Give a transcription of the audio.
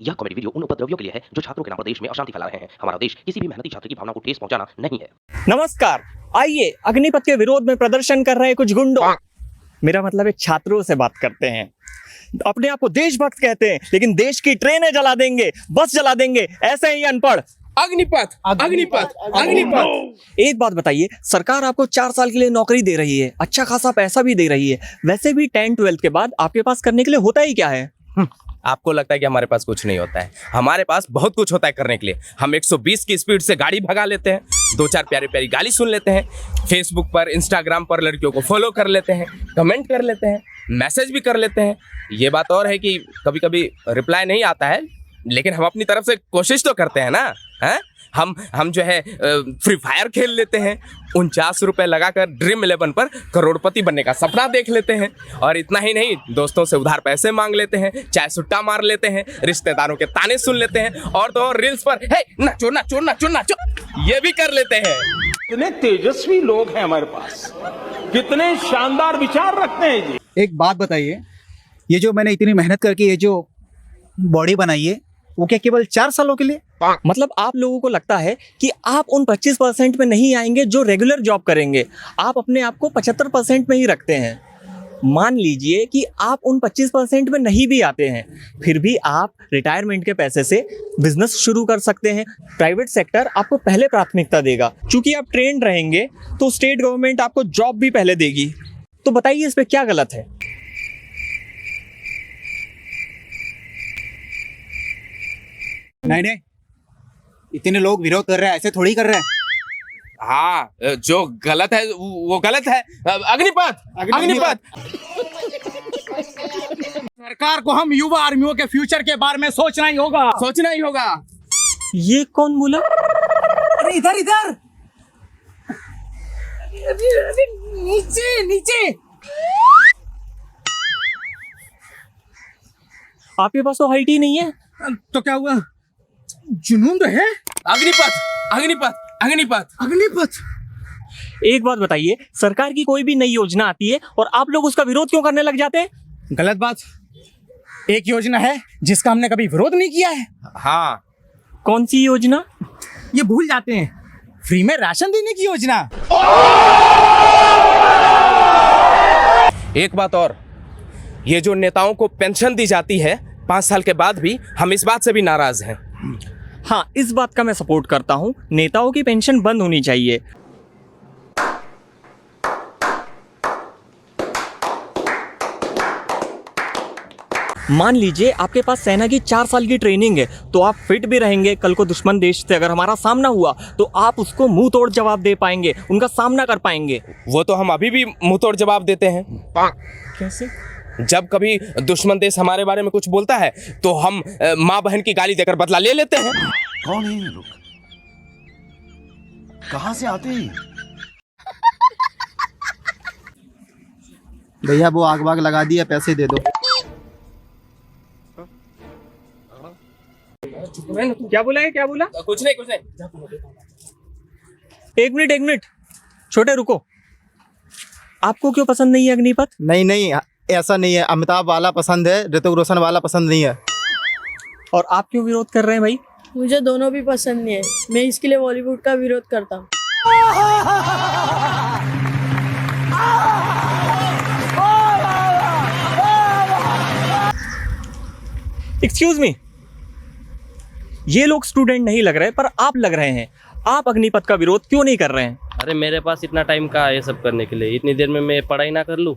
यह comedy video उन उपद्रवियों के लिए है जो छात्रों के नाम पर देश में अशांति फैला रहे हैं। हमारा देश किसी भी मेहनती छात्र की भावना को ठेस पहुंचाना नहीं है। नमस्कार, आइए अग्निपथ के विरोध में प्रदर्शन कर रहे कुछ गुंडों, मेरा मतलब है छात्रों से बात करते हैं। अपने आप को देशभक्त कहते हैं, लेकिन देश की ट्रेनें जला देंगे, बस जला देंगे, ऐसे ही अनपढ़। अग्निपथ अग्निपथ अग्निपथ। एक बात बताइए, सरकार आपको 4 साल के लिए नौकरी दे रही है, अच्छा खासा पैसा भी दे रही है, वैसे भी 10-12 के बाद आपके पास करने के लिए होता ही क्या है? आपको लगता है कि हमारे पास कुछ नहीं होता है? हमारे पास बहुत कुछ होता है करने के लिए। हम 120 की स्पीड से गाड़ी भगा लेते हैं, 2-4 प्यारी प्यारी गाली सुन लेते हैं, फेसबुक पर इंस्टाग्राम पर लड़कियों को फॉलो कर लेते हैं, कमेंट कर लेते हैं, मैसेज भी कर लेते हैं। ये बात और है कि कभी कभी रिप्लाई नहीं आता है, लेकिन हम अपनी तरफ से कोशिश तो करते हैं ना। हैं हम जो है फ्री फायर खेल लेते हैं, 49 रुपए लगाकर ड्रीम 11 पर करोड़पति बनने का सपना देख लेते हैं। और इतना ही नहीं, दोस्तों से उधार पैसे मांग लेते हैं, चाय सुट्टा मार लेते हैं, रिश्तेदारों के ताने सुन लेते हैं, और तो और रील्स पर हे नाचो नाचो नाचो नाचो ये भी कर लेते हैं। कितने तेजस्वी लोग हैं हमारे पास, कितने शानदार विचार रखते हैं जी। एक बात बताइए, ये जो मैंने इतनी मेहनत करके ये जो बॉडी बनाई है, वो क्या केवल 4 सालों के लिए? मतलब आप लोगों को लगता है कि आप उन 25% में नहीं आएंगे जो रेगुलर जॉब करेंगे, आप अपने आप को 75% में ही रखते हैं। मान लीजिए कि आप उन 25% में नहीं भी आते हैं, फिर भी आप रिटायरमेंट के पैसे से बिजनेस शुरू कर सकते हैं। प्राइवेट सेक्टर आपको पहले प्राथमिकता देगा, क्योंकि आप ट्रेंड रहेंगे तो स्टेट गवर्नमेंट आपको जॉब भी पहले देगी। तो बताइए, इस पे क्या गलत है? नहीं, इतने लोग विरोध कर रहे हैं, ऐसे थोड़ी कर रहे हैं। हाँ, जो गलत है वो गलत है। अग्निपथ अग्निपथ। सरकार को हम युवा आर्मियों के फ्यूचर के बारे में सोचना ही होगा। ये कौन बोला? अरे इधर नीचे। आपके पास तो हाइट ही नहीं है, तो क्या हुआ? जुनून तो है। अग्निपथ। एक बात बताइए, सरकार की कोई भी नई योजना आती है और आप लोग उसका विरोध क्यों करने लग जाते हैं? गलत बात। एक योजना है जिसका हमने कभी विरोध नहीं किया है। हाँ, कौन सी योजना? ये भूल जाते हैं, फ्री में राशन देने की योजना। एक बात और, ये जो नेताओं को पेंशन दी जाती है 5 साल के बाद भी, हम इस बात से भी नाराज हैं। हाँ, इस बात का मैं सपोर्ट करता हूँ, नेताओं की पेंशन बंद होनी चाहिए। मान लीजिए आपके पास सेना की 4 साल की ट्रेनिंग है, तो आप फिट भी रहेंगे। कल को दुश्मन देश से अगर हमारा सामना हुआ तो आप उसको मुंह तोड़ जवाब दे पाएंगे, उनका सामना कर पाएंगे। वो तो हम अभी भी मुंह तोड़ जवाब देते हैं। कैसे? जब कभी दुश्मन देश हमारे बारे में कुछ बोलता है तो हम माँ बहन की गाली देकर बदला ले लेते हैं। कौन है ये लोग? कहां से आते हैं? भैया वो आग वाग लगा दिया, पैसे दे दो। क्या बोला? कुछ नहीं। एक मिनट, छोटे रुको। आपको क्यों पसंद नहीं है अग्निपथ? नहीं, ऐसा नहीं है। अमिताभ वाला पसंद है, ऋतिक रोशन वाला पसंद नहीं है। और आप क्यों विरोध कर रहे हैं भाई? मुझे दोनों भी पसंद नहीं है, मैं इसके लिए बॉलीवुड का विरोध करता हूँ। एक्सक्यूज मी, ये लोग स्टूडेंट नहीं लग रहे, पर आप लग रहे हैं। आप अग्निपथ का विरोध क्यों नहीं कर रहे हैं? अरे मेरे पास इतना टाइम कहाँ है ये सब करने के लिए? इतनी देर में मैं पढ़ाई ना कर लूँ?